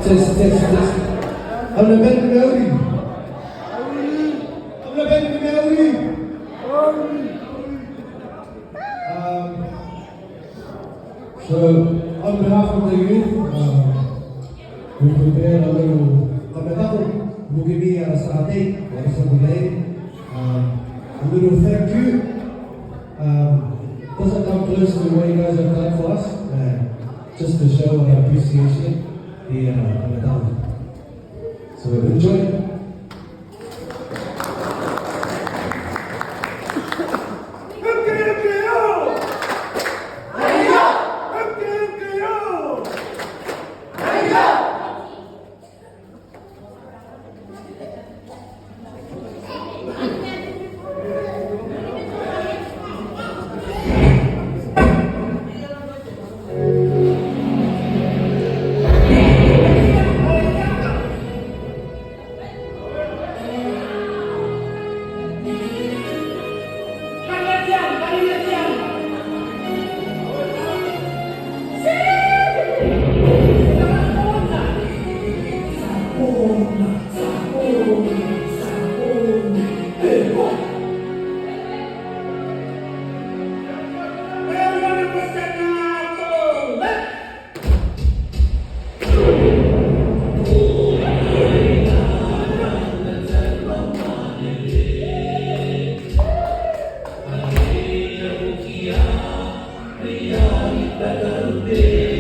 test. I'm the band Melody. I'm the band Melody. So, on behalf of the youth, we prepared a little tamatako, mugimi sa ating, sa bulay. A little thank you. Doesn't come close to what you guys have done for us, just to show our appreciation. So enjoy. Better be.